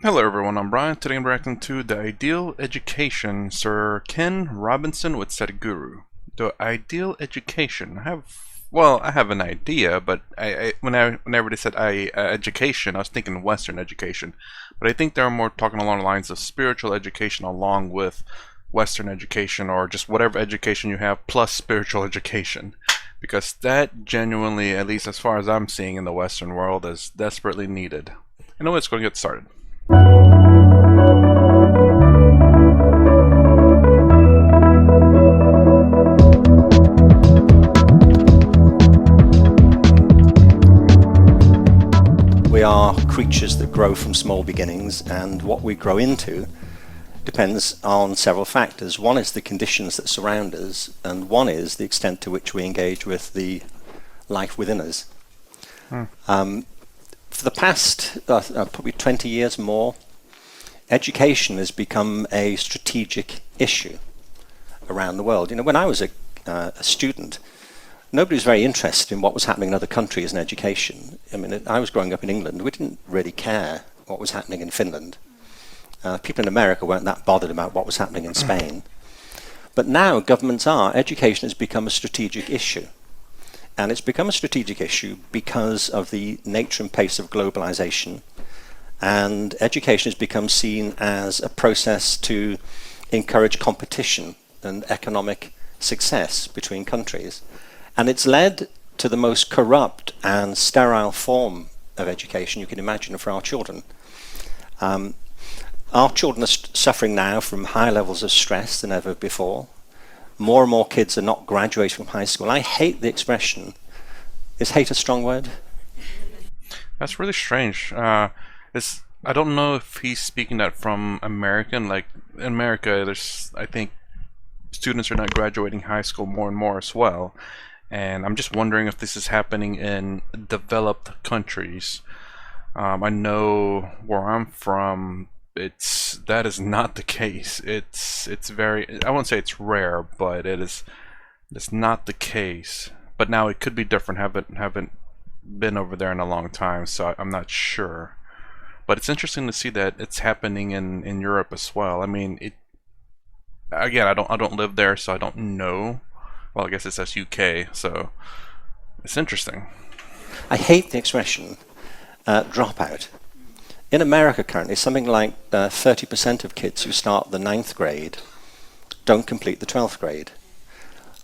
Hello everyone, I'm Brian. Today I'm reacting to The Ideal Education, Sir Ken Robinson with Sadhguru. The Ideal Education. I have an idea, but whenever they said education, I was thinking Western education. But I think they're more talking along the lines of spiritual education along with Western education, or just whatever education you have plus spiritual education. Because that genuinely, at least as far as I'm seeing in the Western world, is desperately needed. Anyway, let's go and get started. We are creatures that grow from small beginnings, and what we grow into depends on several factors. One is the conditions that surround us, and one is the extent to which we engage with the life within us. For the past probably 20 years more, education has become a strategic issue around the world. When I was a student, nobody was very interested in what was happening in other countries in education. I mean, I was growing up in England. We didn't really care what was happening in Finland. People in America weren't that bothered about what was happening in Spain. But now governments are. Education has become a strategic issue. And it's become a strategic issue because of the nature and pace of globalization. And education has become seen as a process to encourage competition and economic success between countries. And it's led to the most corrupt and sterile form of education you can imagine for our children. Our children are suffering now from higher levels of stress than ever before. More and more kids are not graduating from high school. I hate the expression. Is hate a strong word? That's really strange. I don't know if he's speaking that from American. Like in America, I think students are not graduating high school more and more as well. And I'm just wondering if this is happening in developed countries. I know where I'm from, that is not the case. It's very, I won't say it's rare, but it's not the case. But now it could be different. Haven't been over there in a long time, so I'm not sure. But it's interesting to see that it's happening in Europe as well. I mean, again, I don't live there, so I don't know. Well, I guess it says UK, so it's interesting. I hate the expression dropout. In America currently, something like 30% of kids who start the 9th grade don't complete the 12th grade.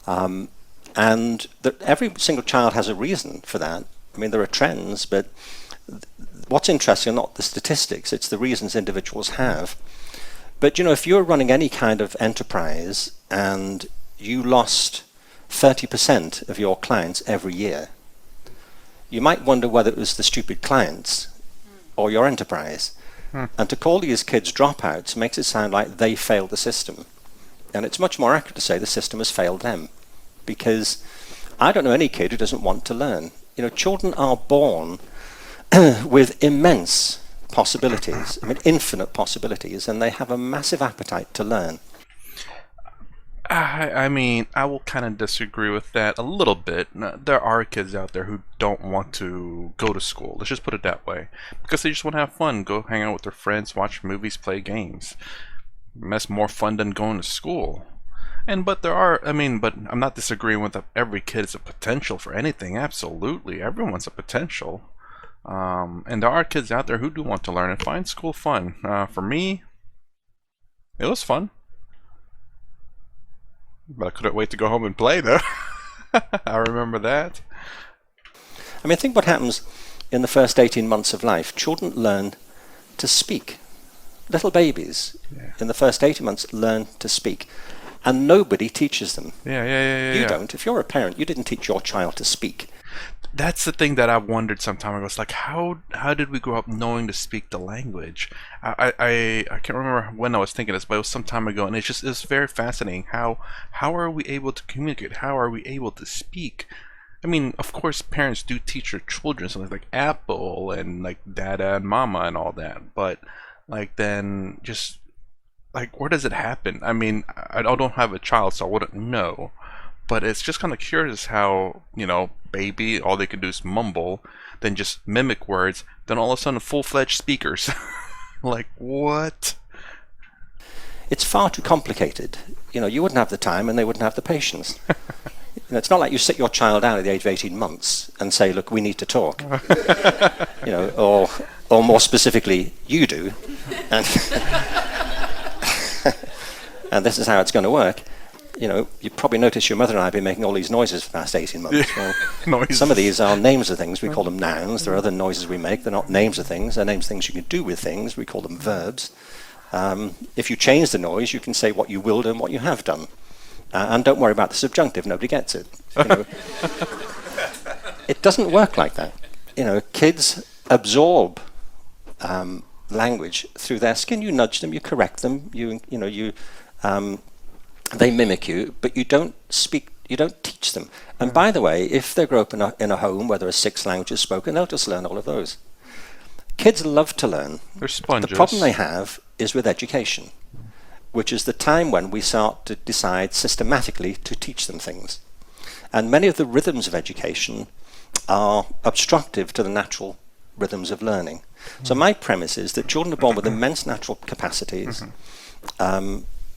And every single child has a reason for that. I mean, there are trends, but what's interesting are not the statistics, it's the reasons individuals have. But if you're running any kind of enterprise and you lost 30% of your clients every year, you might wonder whether it was the stupid clients or your enterprise. And to call these kids dropouts makes it sound like they failed the system. And it's much more accurate to say the system has failed them. Because I don't know any kid who doesn't want to learn. Children are born with immense possibilities, I mean infinite possibilities, and they have a massive appetite to learn. I mean, I will kind of disagree with that a little bit. There are kids out there who don't want to go to school. Let's just put it that way. Because they just want to have fun, go hang out with their friends, watch movies, play games. That's more fun than going to school. But I'm not disagreeing with every kid is a potential for anything. Absolutely, everyone's a potential. And there are kids out there who do want to learn and find school fun. For me, it was fun. But I couldn't wait to go home and play, though. I remember that. I mean, I think what happens in the first 18 months of life, children learn to speak. Little babies, in the first 18 months, learn to speak. And nobody teaches them. You don't. If you're a parent, you didn't teach your child to speak. That's the thing that I wondered some time ago. It's like, how did we grow up knowing to speak the language? I can't remember when I was thinking this, but it was some time ago, and it's very fascinating. How are we able to communicate? How are we able to speak? I mean, of course, parents do teach their children something like Apple and like Dada and Mama and all that, but like then just like where does it happen? I mean, I don't have a child, so I wouldn't know. But it's just kind of curious how, baby, all they can do is mumble, then just mimic words, then all of a sudden full-fledged speakers. Like, what? It's far too complicated. You wouldn't have the time and they wouldn't have the patience. It's not like you sit your child down at the age of 18 months and say, look, we need to talk. Or more specifically, you do. And, and this is how it's going to work. You probably noticed your mother and I have been making all these noises for the past 18 months. Well, Noises. some of these are names of things. We call them nouns. There are other noises we make. They're not names of things. They're names of things you can do with things. We call them verbs. If you change the noise, you can say what you will do and what you have done. And don't worry about the subjunctive. Nobody gets it. It doesn't work like that. Kids absorb language through their skin. You nudge them, you correct them, they mimic you, but you don't speak, you don't teach them. And by the way, if they grow up in a home where there are 6 languages spoken, they'll just learn all of those. Kids love to learn. They're sponges. The problem they have is with education, which is the time when we start to decide systematically to teach them things. And many of the rhythms of education are obstructive to the natural rhythms of learning. So my premise is that children are born with immense natural capacities.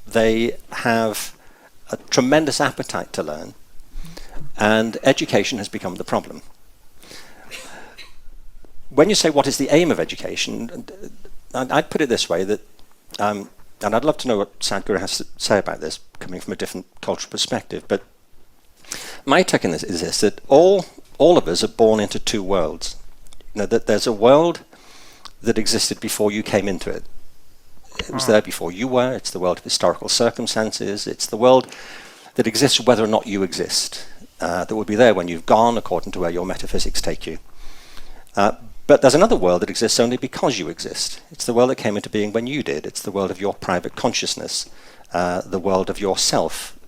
They have a tremendous appetite to learn, and education has become the problem. When you say what is the aim of education, I'd put it this way, that, and I'd love to know what Sadhguru has to say about this, coming from a different cultural perspective, but my take on this is this, that all of us are born into 2 worlds. That there's a world that existed before you came into it. It was there before you were. It's the world of historical circumstances. It's the world that exists whether or not you exist. That will be there when you've gone, according to where your metaphysics take you. But there's another world that exists only because you exist. It's the world that came into being when you did. It's the world of your private consciousness, the world of yourself,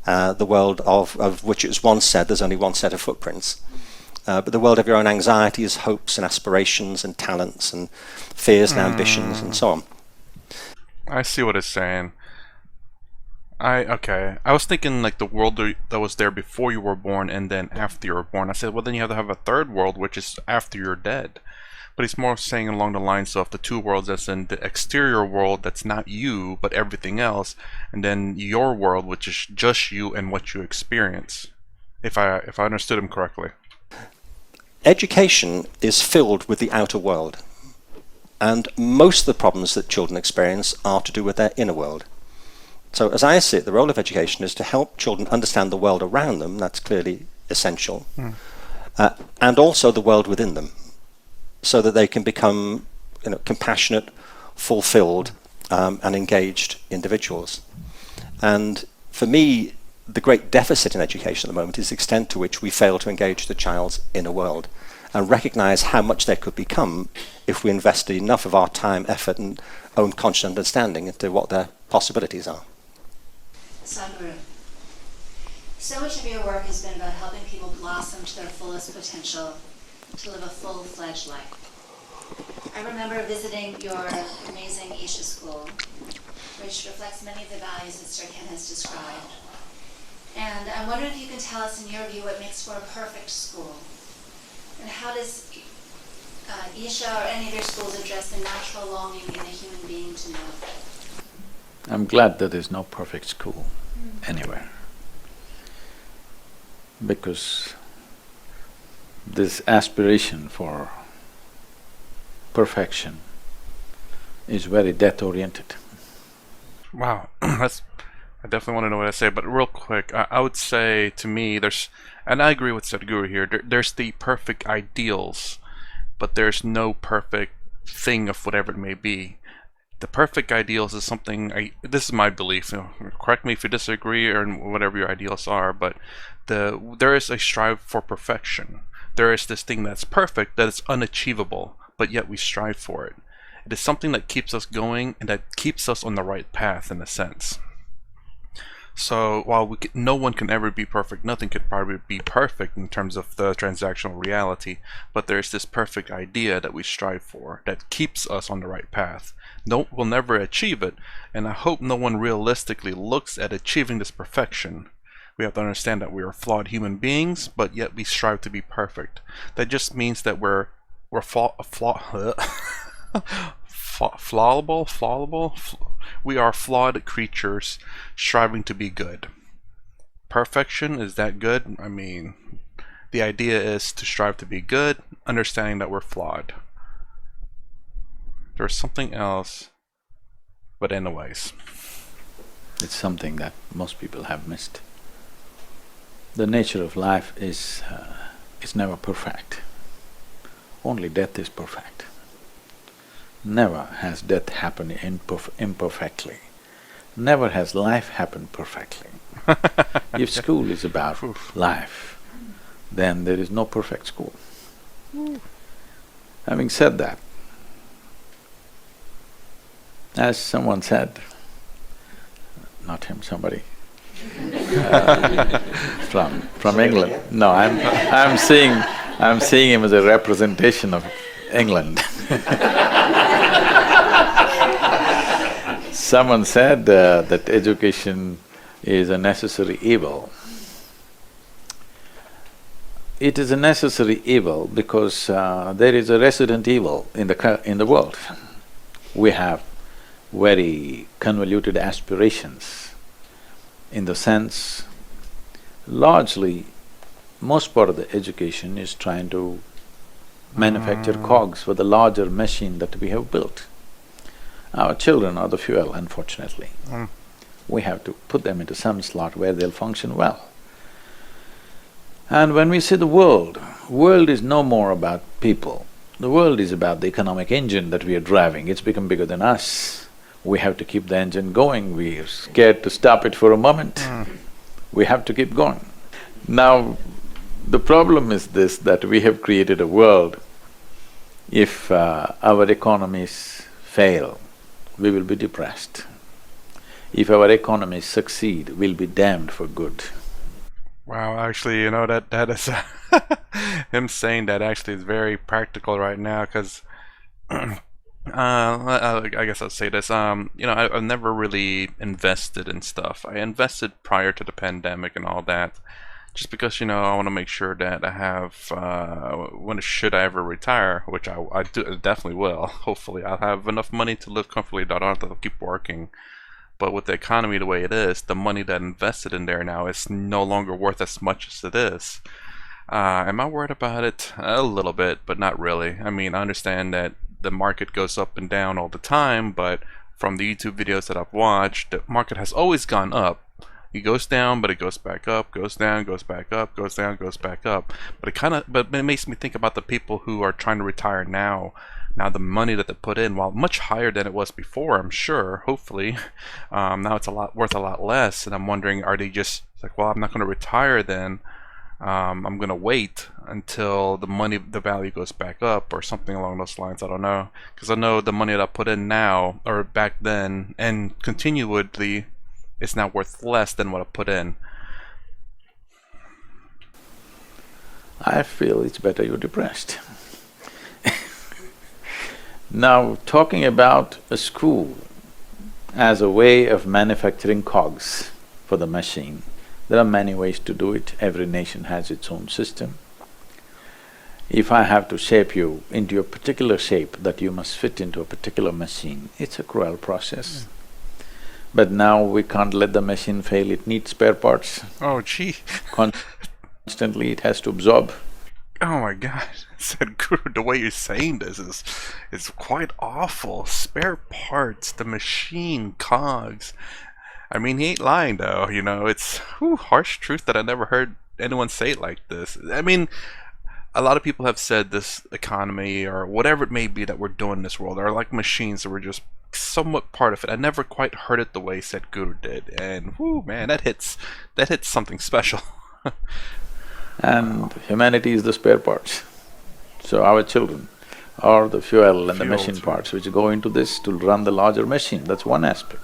the world of which it was once said there's only one set of footprints. But the world of your own anxieties, hopes and aspirations and talents and fears and ambitions and so on. I see what it's saying. Okay. I was thinking like the world that was there before you were born and then after you were born. I said, well, then you have to have a third world, which is after you're dead. But he's more saying along the lines of the 2 worlds, as in the exterior world that's not you, but everything else, and then your world, which is just you and what you experience. If I understood him correctly. Education is filled with the outer world. And most of the problems that children experience are to do with their inner world. So as I see it, the role of education is to help children understand the world around them. That's clearly essential. And also the world within them, so that they can become compassionate, fulfilled, and engaged individuals. And for me, the great deficit in education at the moment is the extent to which we fail to engage the child's inner world and recognize how much they could become if we invested enough of our time, effort, and own conscious understanding into what their possibilities are. Sadhguru, so much of your work has been about helping people blossom to their fullest potential, to live a full-fledged life. I remember visiting your amazing Isha school, which reflects many of the values that Sir Ken has described. And I wonder if you can tell us, in your view, what makes for a perfect school. And how does Isha or any of your schools address the natural longing in a human being to know? I'm glad that there's no perfect school anywhere, because this aspiration for perfection is very death-oriented. Wow, I definitely want to know what I say, but real quick, I would say to me, and I agree with Sadhguru here, there's the perfect ideals, but there's no perfect thing of whatever it may be. The perfect ideals is something, this is my belief, correct me if you disagree or whatever your ideals are, but there is a strive for perfection. There is this thing that's perfect, that is unachievable, but yet we strive for it. It is something that keeps us going and that keeps us on the right path in a sense. So while no one can ever be perfect, nothing could probably be perfect in terms of the transactional reality, but there's this perfect idea that we strive for that keeps us on the right path. We'll never achieve it, and I hope no one realistically looks at achieving this perfection. We have to understand that we are flawed human beings, but yet we strive to be perfect. That just means that we're flawed. Flawable? We are flawed creatures striving to be good. Perfection, is that good? I mean, the idea is to strive to be good, understanding that we're flawed. There's something else, but anyways. It's something that most people have missed. The nature of life is never perfect. Only death is perfect. Never has death happened imperfectly. Never has life happened perfectly. If school is about life, then there is no perfect school. Having said that, as someone said, not him, somebody from England. No, I'm seeing him as a representation of England. Someone said that education is a necessary evil. It is a necessary evil because there is a resident evil in the world. We have very convoluted aspirations, in the sense, largely, most part of the education is trying to manufacture cogs for the larger machine that we have built. Our children are the fuel, unfortunately. We have to put them into some slot where they'll function well. And when we say the world is no more about people. The world is about the economic engine that we are driving. It's become bigger than us. We have to keep the engine going. We're scared to stop it for a moment. We have to keep going. Now, the problem is this, that we have created a world, if our economies fail, we will be depressed. If our economies succeed, we'll be damned for good. Wow, actually, you know, that is him saying that actually is very practical right now, because I guess I'll say this. You know, I've never really invested in stuff. I invested prior to the pandemic and all that, just because, you know, I want to make sure that I have, should I ever retire, which I definitely will. Hopefully, I'll have enough money to live comfortably. I don't have to keep working. But with the economy the way it is, the money that I invested in there now is no longer worth as much as it is. Am I worried about it? A little bit, but not really. I mean, I understand that the market goes up and down all the time, but from the YouTube videos that I've watched, the market has always gone up. It goes down, but it goes back up, goes down, goes back up, goes down, goes back up. But it makes me think about the people who are trying to retire now. Now the money that they put in, while much higher than it was before, I'm sure, hopefully, now it's worth a lot less. And I'm wondering, are they just like, well, I'm not going to retire then. I'm gonna wait until the value goes back up or something along those lines. I don't know, because I know the money that I put in now or back then and continually, it's now worth less than what I put in. I feel it's better you're depressed. Now, talking about a school as a way of manufacturing cogs for the machine, there are many ways to do it. Every nation has its own system. If I have to shape you into a particular shape that you must fit into a particular machine, it's a cruel process. But now we can't let the machine fail, it needs spare parts. Oh, gee. Constantly it has to absorb. Oh my God, Sadhguru, the way you're saying this is quite awful. Spare parts, the machine, cogs. I mean, he ain't lying though, you know, it's harsh truth that I never heard anyone say it like this. I mean, a lot of people have said this economy or whatever it may be that we're doing in this world are like machines that we're just somewhat part of it. I never quite heard it the way Sadhguru did, and man, that hits something special. And humanity is the spare parts. So our children are the fuel and the machine parts which go into this to run the larger machine. That's one aspect.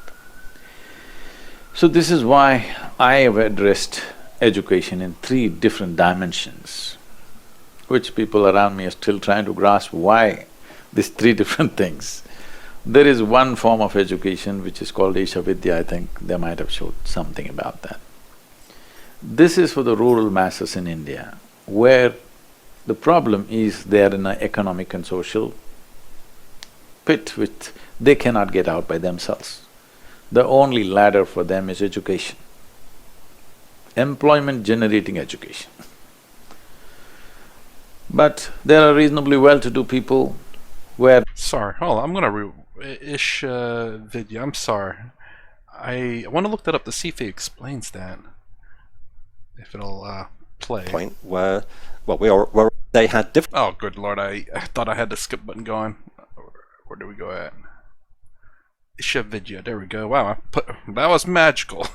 So this is why I have addressed education in 3 different dimensions, which people around me are still trying to grasp why these 3 different things. There is one form of education which is called Isha Vidya, I think they might have showed something about that. This is for the rural masses in India, where the problem is they are in an economic and social pit which they cannot get out by themselves. The only ladder for them is education, employment-generating education. But there are reasonably well-to-do people where… Sorry, hold on, I'm gonna ish video. I'm sorry. I want to look that up to see if it explains that. If it'll play. Point where, well, they had different… Oh, good lord! I thought I had the skip button going. Where do we go at? Ish video. There we go. Wow, that was magical.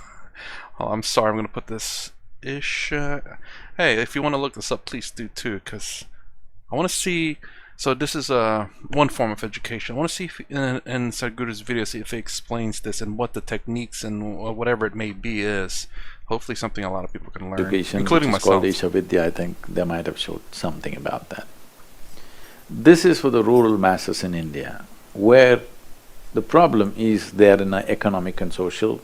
Oh, I'm sorry. I'm gonna put this ish. Hey, if you want to look this up, please do too, because I want to see. So this is one form of education. I want to see if in Sadhguru's video, see if he explains this and what the techniques and whatever it may be is. Hopefully something a lot of people can learn, education, including which is myself. called Isha Vidya, I think they might have showed something about that. This is for the rural masses in India, where the problem is they are in an economic and social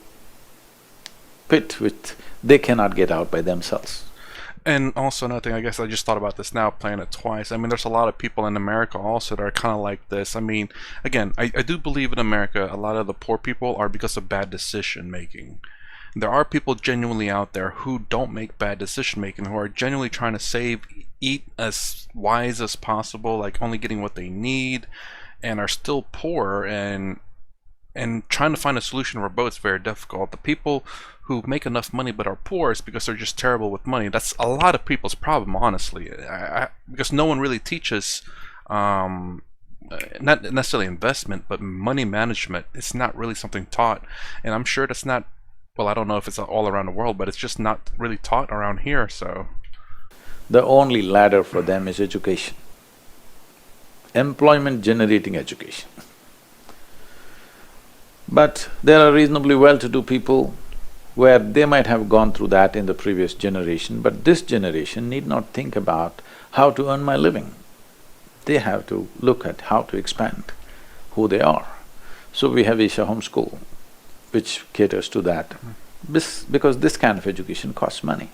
pit which they cannot get out by themselves. And also another thing, I guess I just thought about this now, playing it twice. I mean, there's a lot of people in America also that are kind of like this. I mean, again, I do believe in America, a lot of the poor people are because of bad decision making. There are people genuinely out there who don't make bad decision making, who are genuinely trying to save, eat as wise as possible, like only getting what they need, and are still poor, and trying to find a solution for both is very difficult. The people who make enough money but are poor is because they're just terrible with money. That's a lot of people's problem, honestly, because no one really teaches not necessarily investment, but money management. It's not really something taught, and I'm sure that's not, well, I don't know if it's all around the world, but it's just not really taught around here. So the only ladder for them is education, employment-generating education. But there are reasonably well-to-do people where they might have gone through that in the previous generation, but this generation need not think about how to earn my living. They have to look at how to expand who they are. So we have Isha Homeschool, which caters to that, because this kind of education costs money.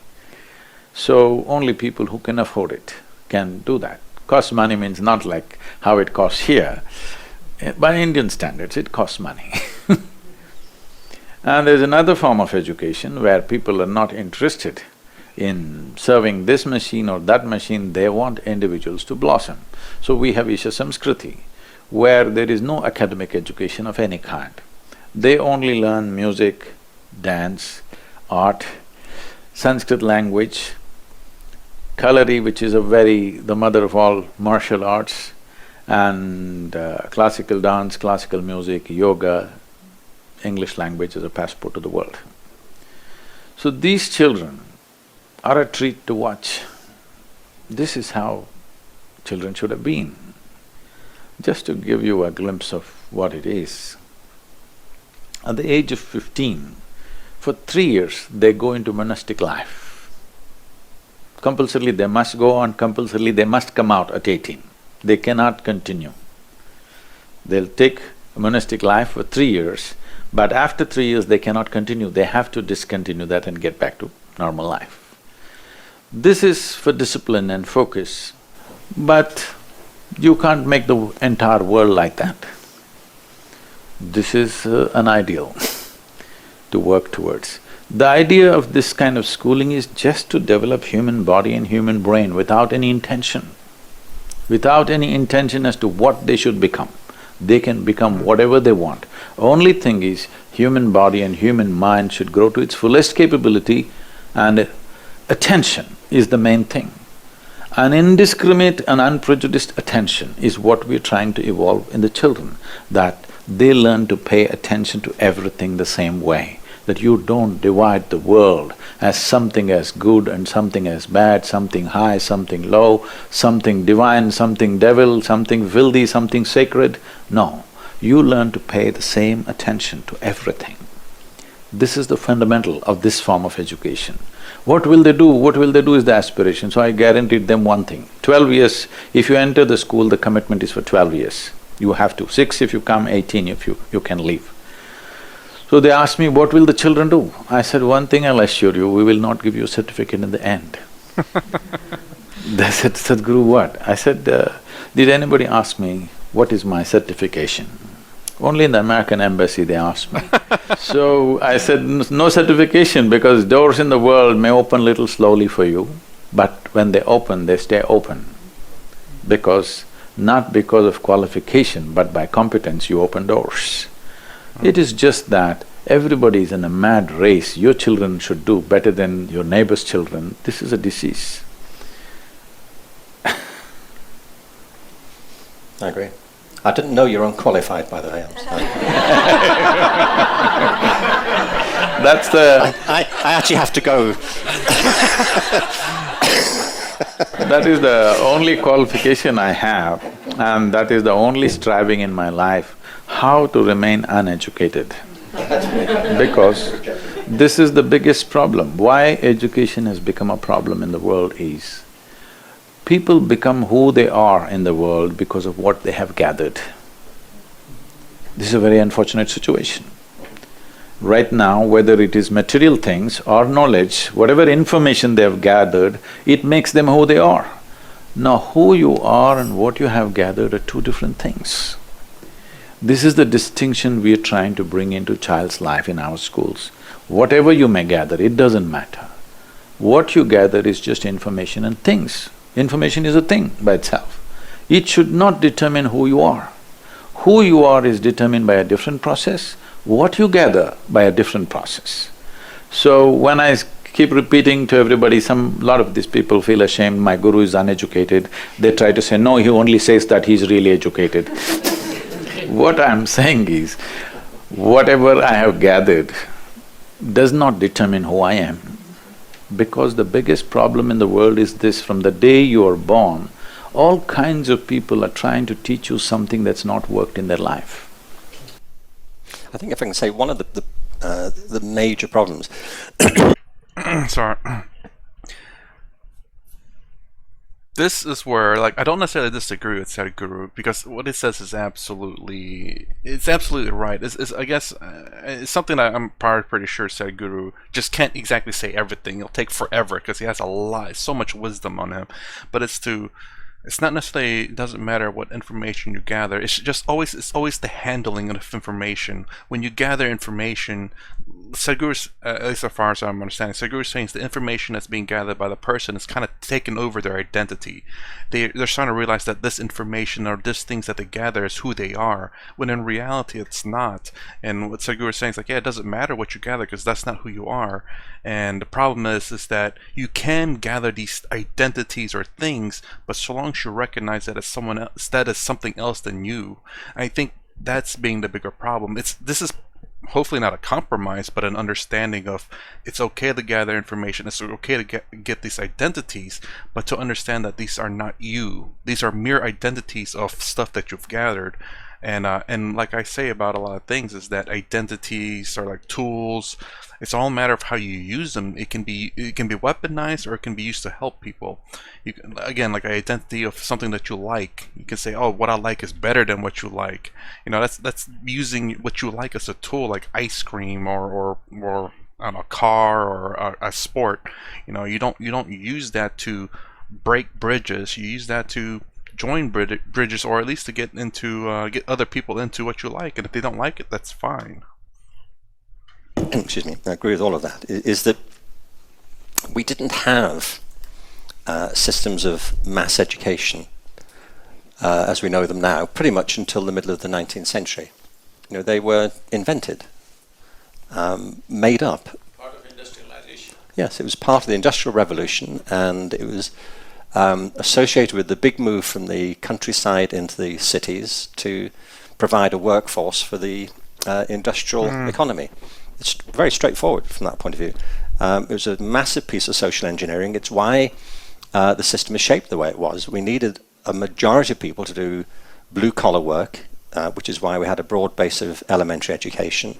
So only people who can afford it can do that. Costs money means not like how it costs here. By Indian standards, it costs money. And there's another form of education where people are not interested in serving this machine or that machine, they want individuals to blossom. So we have Isha Samskriti, where there is no academic education of any kind. They only learn music, dance, art, Sanskrit language, Kalari, which is the mother of all martial arts, and classical dance, classical music, yoga, English language as a passport to the world. So these children are a treat to watch. This is how children should have been. Just to give you a glimpse of what it is. At the age of 15, for 3 years they go into monastic life. Compulsorily they must go on, compulsorily they must come out at 18. They cannot continue. They'll take a monastic life for 3 years, but after 3 years they cannot continue, they have to discontinue that and get back to normal life. This is for discipline and focus, but you can't make the entire world like that. This is an ideal to work towards. The idea of this kind of schooling is just to develop human body and human brain without any intention. Without any intention as to what they should become. They can become whatever they want. Only thing is, human body and human mind should grow to its fullest capability, and attention is the main thing. An indiscriminate and unprejudiced attention is what we're trying to evolve in the children, that they learn to pay attention to everything the same way, that you don't divide the world as something as good and something as bad, something high, something low, something divine, something devil, something filthy, something sacred. No, you learn to pay the same attention to everything. This is the fundamental of this form of education. What will they do? What will they do is the aspiration. So I guaranteed them one thing, 12 years, if you enter the school, the commitment is for 12 years. You have to, 6 if you come, 18 if you can leave. So they asked me, what will the children do? I said, one thing I'll assure you, we will not give you a certificate in the end. They said, Sadhguru, what? I said, did anybody ask me what is my certification? Only in the American embassy they asked me. So I said, no certification, because doors in the world may open little slowly for you, but when they open, they stay open. Because, not because of qualification, but by competence you open doors. It is just that everybody is in a mad race, your children should do better than your neighbor's children. This is a disease. I agree. I didn't know you're unqualified, by the way. That's the… I actually have to go. That is the only qualification I have, and that is the only striving in my life, how to remain uneducated. Because this is the biggest problem. Why education has become a problem in the world is, people become who they are in the world because of what they have gathered. This is a very unfortunate situation. Right now, whether it is material things or knowledge, whatever information they have gathered, it makes them who they are. Now, who you are and what you have gathered are two different things. This is the distinction we are trying to bring into child's life in our schools. Whatever you may gather, it doesn't matter. What you gather is just information and things. Information is a thing by itself. It should not determine who you are. Who you are is determined by a different process, what you gather by a different process. So when I keep repeating to everybody, lot of these people feel ashamed, my guru is uneducated, they try to say, no, he only says that he's really educated. What I'm saying is, whatever I have gathered does not determine who I am. Because the biggest problem in the world is this: from the day you are born, all kinds of people are trying to teach you something that's not worked in their life. I think if I can say, one of the major problems Sorry. This is where, like, I don't necessarily disagree with Sadhguru, because what he says is absolutely right. I guess it's something that I'm probably pretty sure Sadhguru just can't exactly say everything. It'll take forever because he has so much wisdom on him. But it's not necessarily, it doesn't matter what information you gather. It's always the handling of information. When you gather information, Sadhguru's, at least as far as I'm understanding, Sadhguru's saying the information that's being gathered by the person is kind of taken over their identity. They're starting to realize that this information or this things that they gather is who they are, when in reality it's not. And what Sadhguru is saying is like, yeah, it doesn't matter what you gather because that's not who you are. And the problem is that you can gather these identities or things, but so long as you recognize that as someone else, that is something else than you, I think that's being the bigger problem. This is hopefully not a compromise, but an understanding of it's okay to gather information, it's okay to get these identities, but to understand that these are not you. These are mere identities of stuff that you've gathered. And like I say about a lot of things, is that identities are like tools. It's all a matter of how you use them. It can be weaponized, or it can be used to help people. You can, again, like an identity of something that you like. You can say, oh, what I like is better than what you like. You know, that's using what you like as a tool, like ice cream or I don't know, a car or a sport. You know, you don't use that to break bridges. You use that to join bridges, or at least to get get other people into what you like. And if they don't like it, that's fine. Excuse me, I agree with all of that, is that we didn't have systems of mass education as we know them now pretty much until the middle of the 19th century. You know, they were invented, made up. Part of industrialization. Yes, it was part of the Industrial Revolution, and it was associated with the big move from the countryside into the cities to provide a workforce for the industrial economy. It's very straightforward from that point of view. It was a massive piece of social engineering. It's why the system is shaped the way it was. We needed a majority of people to do blue-collar work, which is why we had a broad base of elementary education,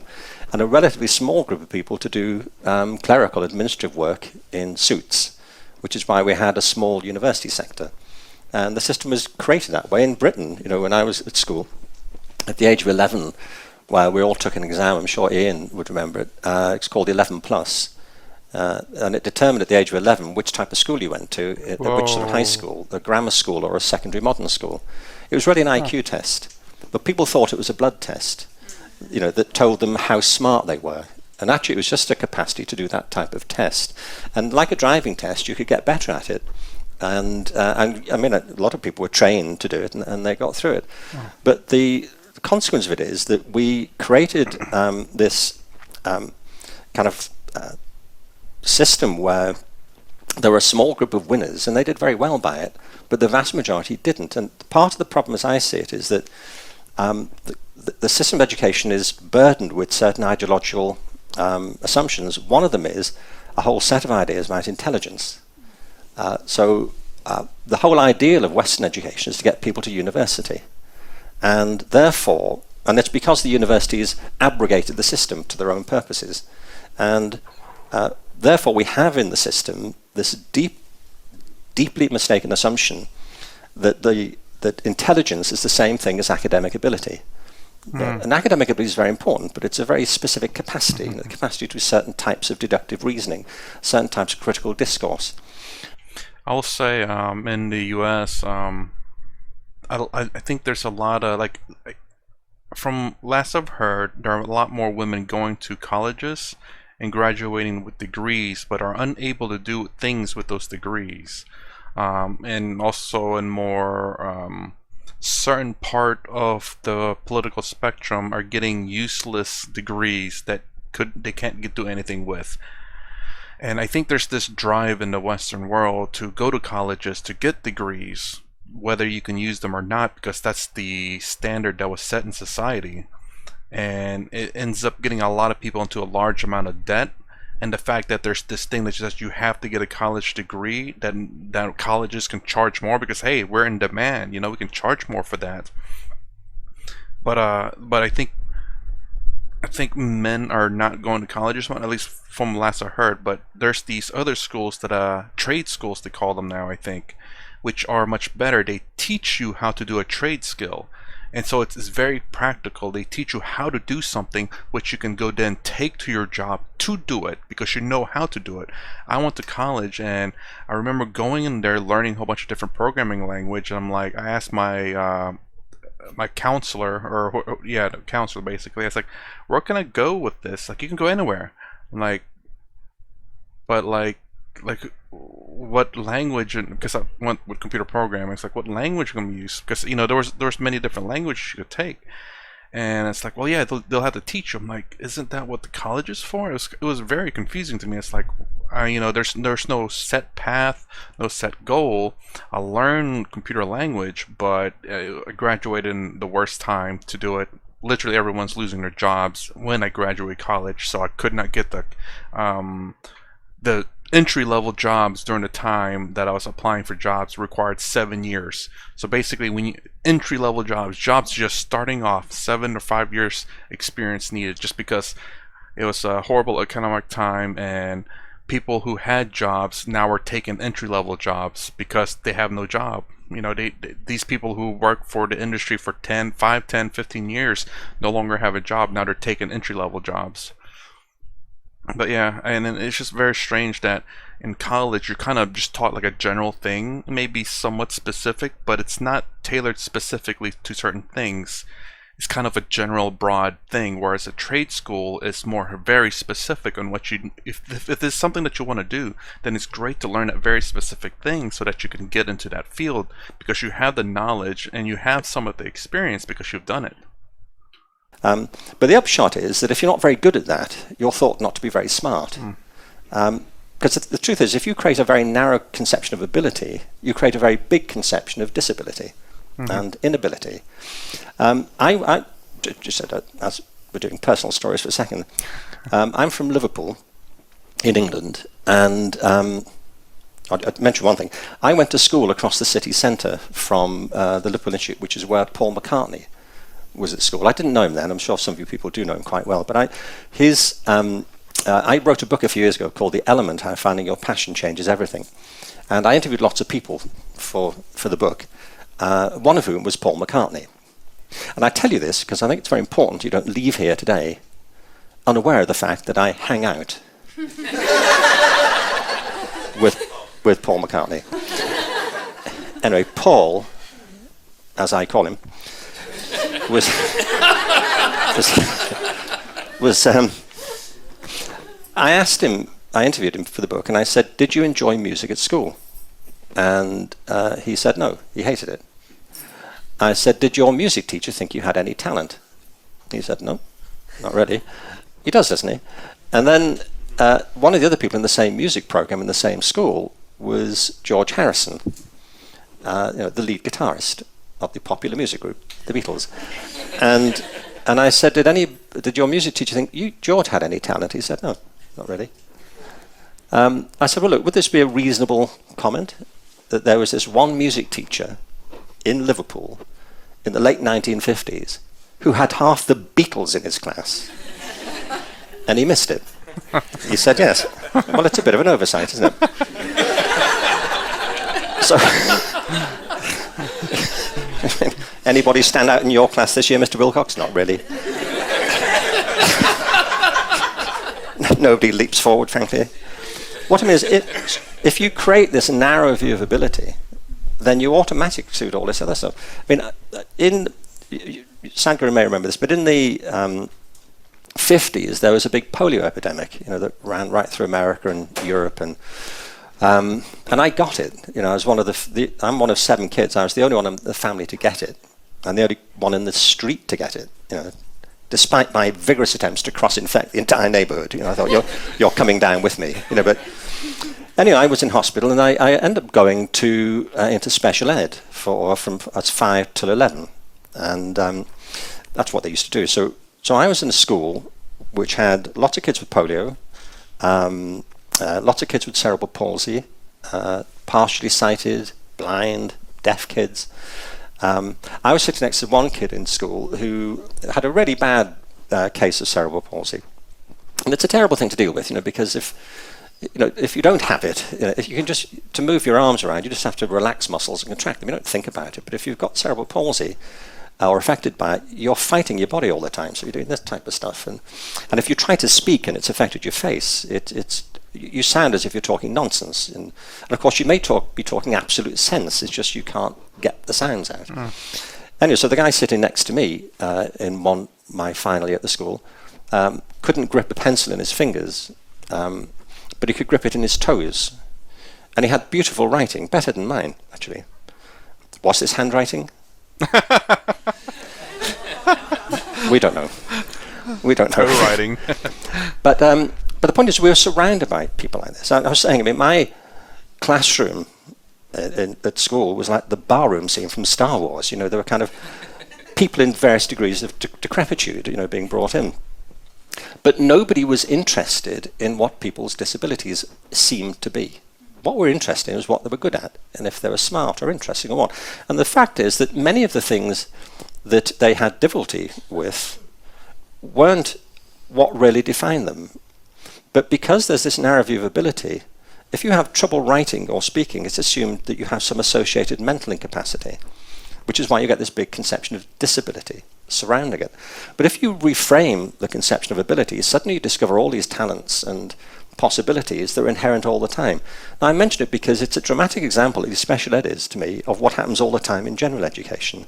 and a relatively small group of people to do clerical administrative work in suits, which is why we had a small university sector. And the system was created that way. In Britain, you know, when I was at school, at the age of 11, well, we all took an exam, I'm sure Ian would remember it. It's called 11 plus. And it determined at the age of 11 which type of school you went to, which sort of high school, a grammar school or a secondary modern school. It was really an IQ test, but people thought it was a blood test, that told them how smart they were. And actually, it was just a capacity to do that type of test. And like a driving test, you could get better at it. And I mean, a lot of people were trained to do it, and they got through it. But the consequence of it is that we created this kind of system where there were a small group of winners, and they did very well by it, but the vast majority didn't. And part of the problem, as I see it, is that the system of education is burdened with certain ideological assumptions. One of them is a whole set of ideas about intelligence. So the whole ideal of Western education is to get people to university. And therefore, and it's because the universities abrogated the system to their own purposes. And therefore we have in the system this deeply mistaken assumption that intelligence is the same thing as academic ability. And academic ability is very important, but it's a very specific capacity, the capacity to do certain types of deductive reasoning, certain types of critical discourse. I will say in the U.S., I think there's a lot of, like, from last I've heard, there are a lot more women going to colleges and graduating with degrees, but are unable to do things with those degrees. And also in more certain part of the political spectrum are getting useless degrees that they can't do anything with. And I think there's this drive in the Western world to go to colleges to get degrees, whether you can use them or not, because that's the standard that was set in society. And it ends up getting a lot of people into a large amount of debt. And the fact that there's this thing that says you have to get a college degree, that colleges can charge more because, hey, we're in demand, we can charge more for that. But I think men are not going to colleges, at least from last I heard. But there's these other schools that trade schools they call them now, I think, which are much better. They teach you how to do a trade skill. And so it's very practical. They teach you how to do something which you can go then take to your job to do it because you know how to do it. I went to college and I remember going in there learning a whole bunch of different programming language. And I asked my my counselor, the counselor basically. I was like, where can I go with this? Like, you can go anywhere. I'm like, but like what language? And because I went with computer programming, it's like, what language can we use? Because there was many different languages you could take, and it's like, well, yeah, they'll have to teach you. I'm like, isn't that what the college is for? It was very confusing to me. It's like, there's no set path, no set goal. I learned computer language, but I graduated in the worst time to do it. Literally, everyone's losing their jobs when I graduated college, so I could not get the entry-level jobs during the time that I was applying for jobs required 7 years. So basically, when entry-level jobs just starting off, 7 or 5 years experience needed, just because it was a horrible economic time and people who had jobs now are taking entry-level jobs because they have no job. These people who work for the industry for 10, 15 years no longer have a job. Now they're taking entry-level jobs. But yeah, and it's just very strange that in college you're kind of just taught like a general thing, maybe somewhat specific, but it's not tailored specifically to certain things. It's kind of a general, broad thing, whereas a trade school is more very specific on what you. If there's something that you want to do, then it's great to learn that very specific thing so that you can get into that field because you have the knowledge and you have some of the experience because you've done it. But the upshot is that if you're not very good at that, you're thought not to be very smart. Because the truth is, if you create a very narrow conception of ability, you create a very big conception of disability and inability. I just said, as we're doing personal stories for a second, I'm from Liverpool in England, and I'd mention one thing. I went to school across the city centre from the Liverpool Institute, which is where Paul McCartney was at school. I didn't know him then. I'm sure some of you people do know him quite well. But I wrote a book a few years ago called The Element: How Finding Your Passion Changes Everything. And I interviewed lots of people for the book, one of whom was Paul McCartney. And I tell you this because I think it's very important you don't leave here today unaware of the fact that I hang out with Paul McCartney. Anyway, Paul as I call him, was I interviewed him for the book, and I said, "Did you enjoy music at school?" And he said no, he hated it. I said, "Did your music teacher think you had any talent?" He said, "No, not really." He does, doesn't he? And then one of the other people in the same music program in the same school was George Harrison, the lead guitarist of the popular music group, the Beatles. And I said, did your music teacher think George had any talent? He said, "No, not really." I said, "Well, look, would this be a reasonable comment that there was this one music teacher in Liverpool in the late 1950s who had half the Beatles in his class, and he missed it?" He said, "Yes." Well, it's a bit of an oversight, isn't it? So, anybody stand out in your class this year, Mr. Wilcox? Not really. Nobody leaps forward, frankly. What I mean is, if you create this narrow view of ability, then you automatically suit all this other stuff. I mean, Sadhguru may remember this, but in the 50s, there was a big polio epidemic, that ran right through America and Europe, and I got it. I was one of I'm one of 7 kids. I was the only one in the family to get it, and the only one in the street to get it. Despite my vigorous attempts to cross-infect the entire neighbourhood, I thought you're coming down with me, But anyway, I was in hospital, and I ended up going into special ed from I was 5 till 11, and that's what they used to do. So I was in a school which had lots of kids with polio, lots of kids with cerebral palsy, partially sighted, blind, deaf kids. I was sitting next to one kid in school who had a really bad case of cerebral palsy, and it's a terrible thing to deal with, because if you don't have it, if you can to move your arms around, you just have to relax muscles and contract them. You don't think about it. But if you've got cerebral palsy or affected by it, you're fighting your body all the time. So you're doing this type of stuff, and if you try to speak and it's affected your face, you sound as if you're talking nonsense, and of course you may be talking absolute sense. It's just you can't get the sounds out. Anyway, so the guy sitting next to me in my final year at the school couldn't grip a pencil in his fingers, but he could grip it in his toes, and he had beautiful writing, better than mine actually. Was this handwriting? We don't know. Writing. But the point is, we were surrounded by people like this. I was saying, my classroom at school was like the barroom scene from Star Wars. There were kind of people in various degrees of decrepitude, being brought in. But nobody was interested in what people's disabilities seemed to be. What we're interested in was what they were good at, and if they were smart or interesting or what. And the fact is that many of the things that they had difficulty with weren't what really defined them. But because there's this narrow view of ability, if you have trouble writing or speaking, it's assumed that you have some associated mental incapacity, which is why you get this big conception of disability surrounding it. But if you reframe the conception of ability, suddenly you discover all these talents and possibilities that are inherent all the time. Now, I mention it because it's a dramatic example, at least special ed is to me, of what happens all the time in general education.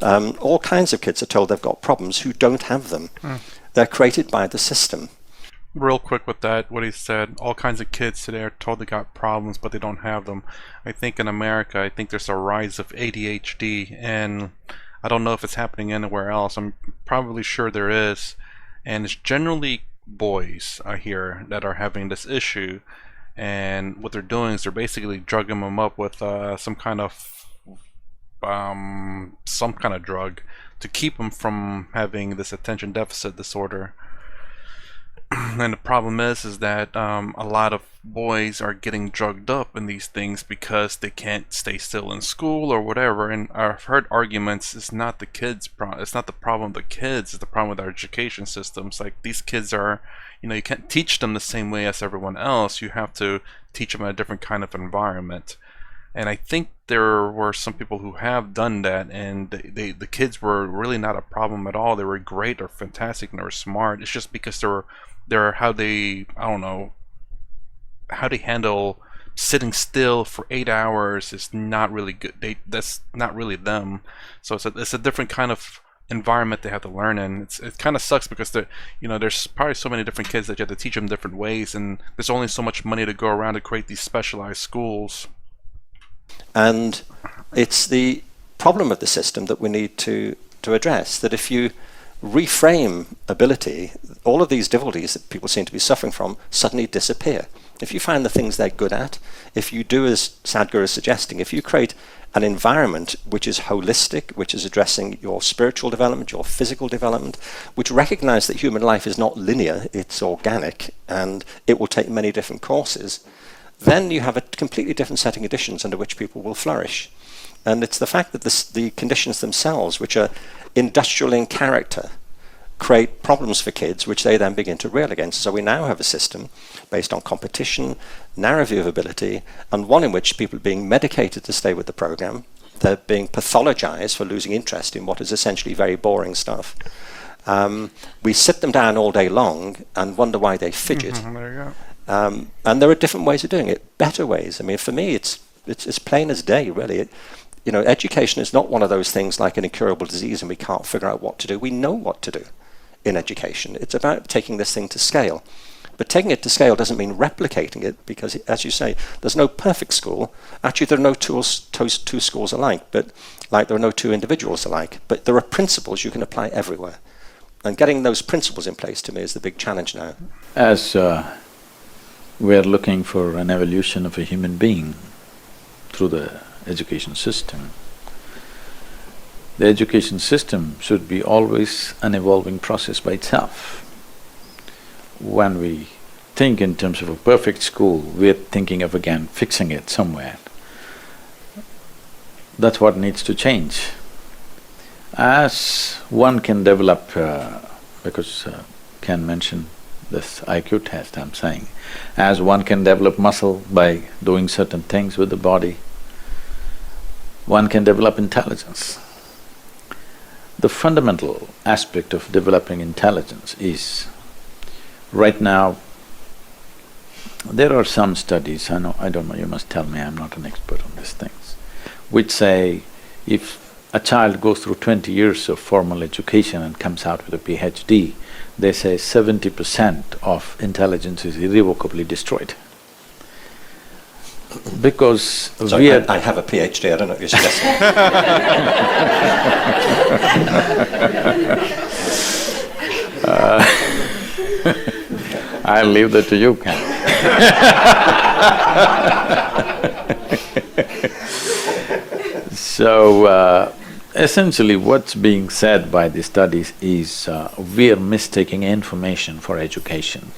All kinds of kids are told they've got problems who don't have them. They're created by the system. Real quick with that, what he said, all kinds of kids today are told they got problems, but they don't have them. I think in America, there's a rise of ADHD, and I don't know if it's happening anywhere else. I'm probably sure there is, and it's generally boys, I hear, that are having this issue, and what they're doing is they're basically drugging them up with some kind of drug to keep them from having this attention deficit disorder. And the problem is that a lot of boys are getting drugged up in these things because they can't stay still in school or whatever. And I've heard arguments: it's not the kids' it's not the problem of the kids; it's the problem with our education systems. Like, these kids are, you can't teach them the same way as everyone else. You have to teach them in a different kind of environment. And I think there were some people who have done that, and the kids were really not a problem at all. They were great or fantastic, and they were smart. It's just because they're how they handle sitting still for 8 hours is not really good. That's not really them. So it's a different kind of environment they have to learn in. It kind of sucks because there's probably so many different kids that you have to teach them different ways, and there's only so much money to go around to create these specialized schools. And it's the problem of the system that we need to address, that if you reframe ability, all of these difficulties that people seem to be suffering from suddenly disappear. If you find the things they're good at, if you do as Sadhguru is suggesting, if you create an environment which is holistic, which is addressing your spiritual development, your physical development, which recognizes that human life is not linear, it's organic, and it will take many different courses, then you have a completely different setting of conditions under which people will flourish. And it's the fact that the conditions themselves, which are industrial in character, create problems for kids which they then begin to rail against. So we now have a system based on competition, narrow view of ability, and one in which people are being medicated to stay with the program. They're being pathologized for losing interest in what is essentially very boring stuff. We sit them down all day long and wonder why they fidget. There you go. And there are different ways of doing it, better ways. I mean, for me, it's plain as day, really. Education is not one of those things like an incurable disease and we can't figure out what to do. We know what to do in education. It's about taking this thing to scale. But taking it to scale doesn't mean replicating it, because, as you say, there's no perfect school. Actually, there are no two schools alike, but like there are no two individuals alike. But there are principles you can apply everywhere. And getting those principles in place, to me, is the big challenge now. As we're looking for an evolution of a human being through the education system, the education system should be always an evolving process by itself. When we think in terms of a perfect school, we're thinking of again fixing it somewhere. That's what needs to change. As one can develop, because Ken mentioned this IQ test, I'm saying, as one can develop muscle by doing certain things with the body, one can develop intelligence. The fundamental aspect of developing intelligence is, right now, there are some studies, I don't know, you must tell me, I'm not an expert on these things, which say if a child goes through 20 years of formal education and comes out with a PhD, they say 70% of intelligence is irrevocably destroyed. Because Sorry, I have a PhD, I don't know if you're suggesting. I'll leave that to you, Ken. So, essentially what's being said by the studies is we're mistaking information for education.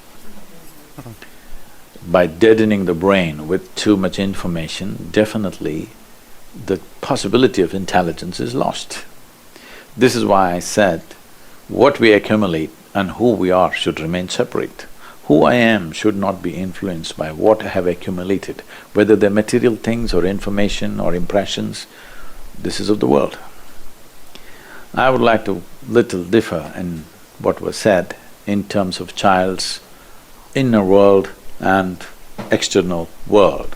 By deadening the brain with too much information, definitely the possibility of intelligence is lost. This is why I said what we accumulate and who we are should remain separate. Who I am should not be influenced by what I have accumulated, whether they're material things or information or impressions. This is of the world. I would like to little differ in what was said in terms of child's inner world and external world.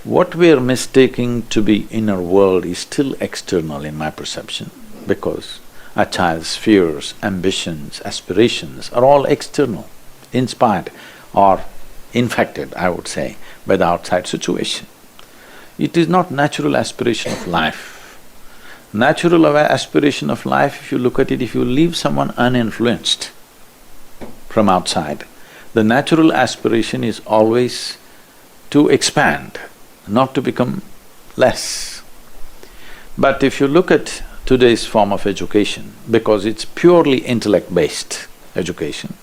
What we are mistaking to be inner world is still external in my perception, because a child's fears, ambitions, aspirations are all external, inspired or infected, I would say, by the outside situation. It is not natural aspiration of life. Natural aspiration of life, if you look at it, if you leave someone uninfluenced from outside, the natural aspiration is always to expand, not to become less. But if you look at today's form of education, because it's purely intellect-based education,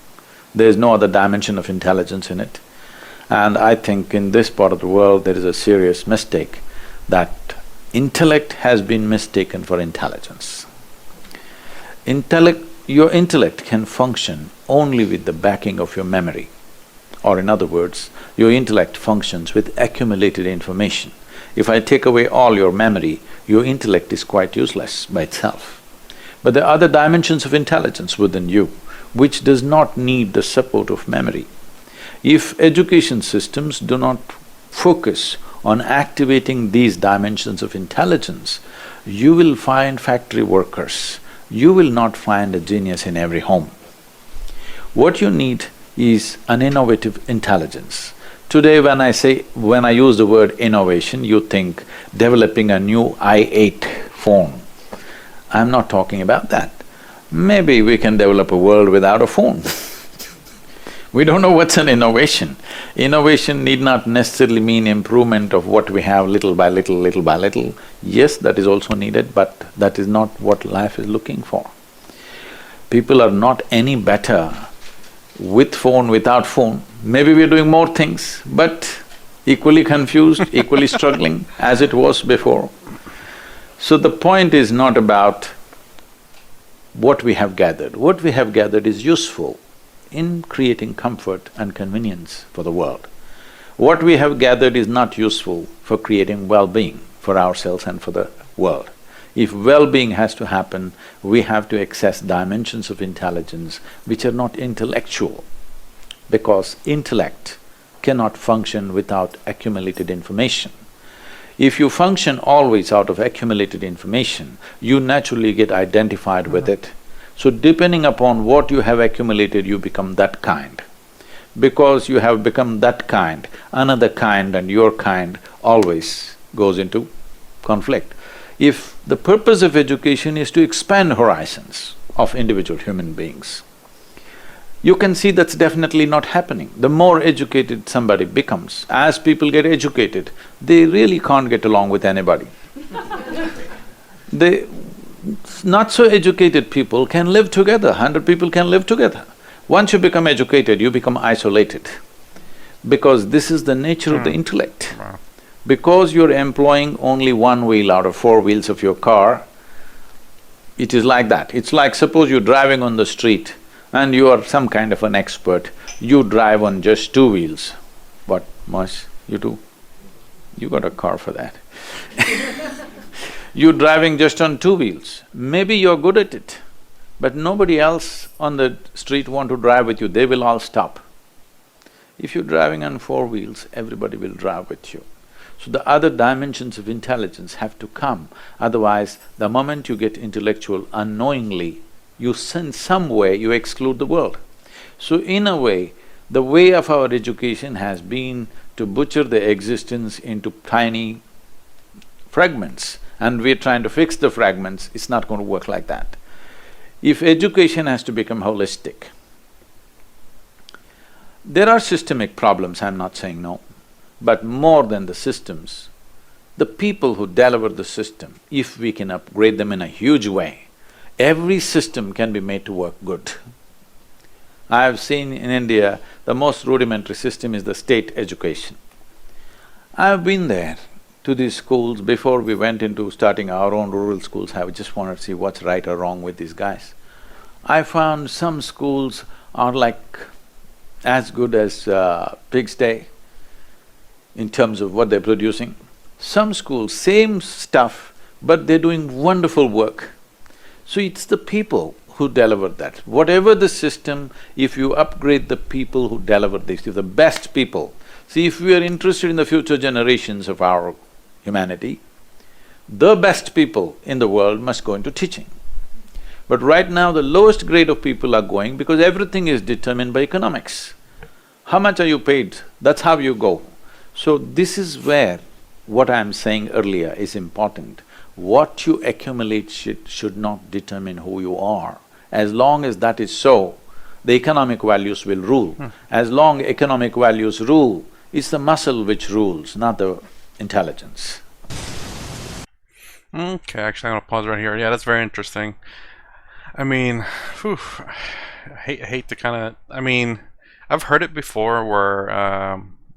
there is no other dimension of intelligence in it. And I think in this part of the world there is a serious mistake that intellect has been mistaken for intelligence. Your intellect can function only with the backing of your memory. Or in other words, your intellect functions with accumulated information. If I take away all your memory, your intellect is quite useless by itself. But there are other dimensions of intelligence within you, which does not need the support of memory. If education systems do not focus on activating these dimensions of intelligence, you will find factory workers, you will not find a genius in every home. What you need is an innovative intelligence. Today when I use the word innovation, you think developing a new i8 phone. I'm not talking about that. Maybe we can develop a world without a phone. We don't know what's an innovation. Innovation need not necessarily mean improvement of what we have little by little, little by little. Yes, that is also needed, but that is not what life is looking for. People are not any better with phone, without phone. Maybe we're doing more things, but equally confused, equally struggling as it was before. So the point is not about what we have gathered. What we have gathered is useful in creating comfort and convenience for the world. What we have gathered is not useful for creating well-being for ourselves and for the world. If well-being has to happen, we have to access dimensions of intelligence which are not intellectual, because intellect cannot function without accumulated information. If you function always out of accumulated information, you naturally get identified with it. So depending upon what you have accumulated, you become that kind. Because you have become that kind, another kind and your kind always goes into conflict. If the purpose of education is to expand horizons of individual human beings, you can see that's definitely not happening. The more educated somebody becomes, as people get educated, they really can't get along with anybody. Not so educated people can live together, 100 people can live together. Once you become educated, you become isolated, because this is the nature of the intellect. Wow. Because you're employing only one wheel out of 4 wheels of your car, it is like that. It's like suppose you're driving on the street and you are some kind of an expert, you drive on just 2 wheels. What, Mosh, you do? You got a car for that. You're driving just on 2 wheels, maybe you're good at it, but nobody else on the street want to drive with you, they will all stop. If you're driving on 4 wheels, everybody will drive with you. So the other dimensions of intelligence have to come, otherwise the moment you get intellectual, unknowingly, in some way you exclude the world. So in a way, the way of our education has been to butcher the existence into tiny fragments, and we're trying to fix the fragments. It's not going to work like that. If education has to become holistic, there are systemic problems, I'm not saying no, but more than the systems, the people who deliver the system, if we can upgrade them in a huge way, every system can be made to work good. I have seen in India, the most rudimentary system is the state education. I have been there to these schools before we went into starting our own rural schools. I just wanted to see what's right or wrong with these guys. I found some schools are like as good as Pig's Day in terms of what they're producing. Some schools, same stuff, but they're doing wonderful work. So it's the people who deliver that. Whatever the system, if you upgrade the people who deliver this, if the best people… See, if we are interested in the future generations of our humanity, the best people in the world must go into teaching. But right now the lowest grade of people are going because everything is determined by economics. How much are you paid? That's how you go. So this is where what I'm saying earlier is important. What you accumulate should not determine who you are. As long as that is so, the economic values will rule. As long economic values rule, it's the muscle which rules, not the intelligence. Okay, actually I'm gonna pause right here. Yeah, that's very interesting. I mean, whew, I hate to kinda… I mean, I've heard it before where…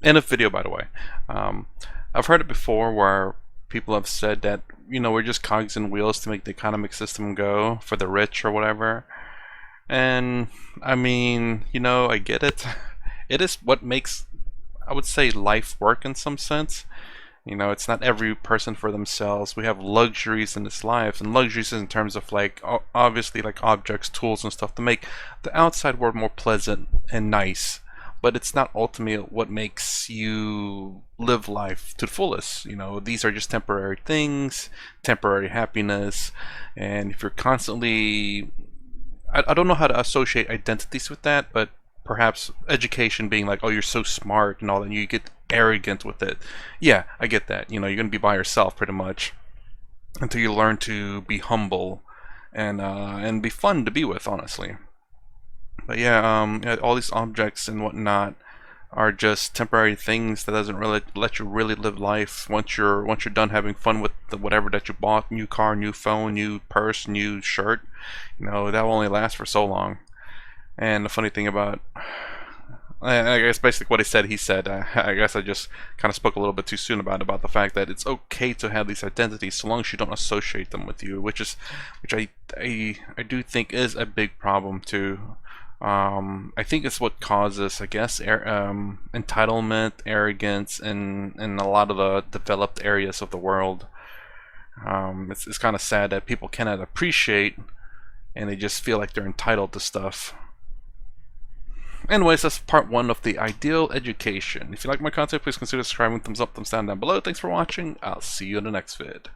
in a video, by the way. I've heard it before where people have said that, you know, we're just cogs and wheels to make the economic system go for the rich or whatever. And I mean, you know, I get it. It is what makes, I would say, life work in some sense. You know, it's not every person for themselves. We have luxuries in this life, and luxuries in terms of like, obviously like objects, tools and stuff to make the outside world more pleasant and nice. but it's not ultimately what makes you live life to the fullest. You know, these are just temporary things, temporary happiness, and if you're constantly, I don't know how to associate identities with that, but perhaps education being like, oh, you're so smart and all that, and you get arrogant with it. Yeah, I get that. You know, you're gonna be by yourself pretty much until you learn to be humble and be fun to be with, honestly. But yeah, all these objects and whatnot are just temporary things that doesn't really let you really live life once you're done having fun with whatever that you bought, new car, new phone, new purse, new shirt. You know, that will only last for so long. And the funny thing about, I guess basically what he said, I guess I just kind of spoke a little bit too soon about the fact that it's okay to have these identities so long as you don't associate them with you, which I do think is a big problem too. I think it's what causes, I guess, entitlement, arrogance in a lot of the developed areas of the world. It's kind of sad that people cannot appreciate and they just feel like they're entitled to stuff. Anyways, that's part 1 of the ideal education. If you like my content, please consider subscribing, thumbs up, thumbs down below. Thanks for watching. I'll see you in the next vid.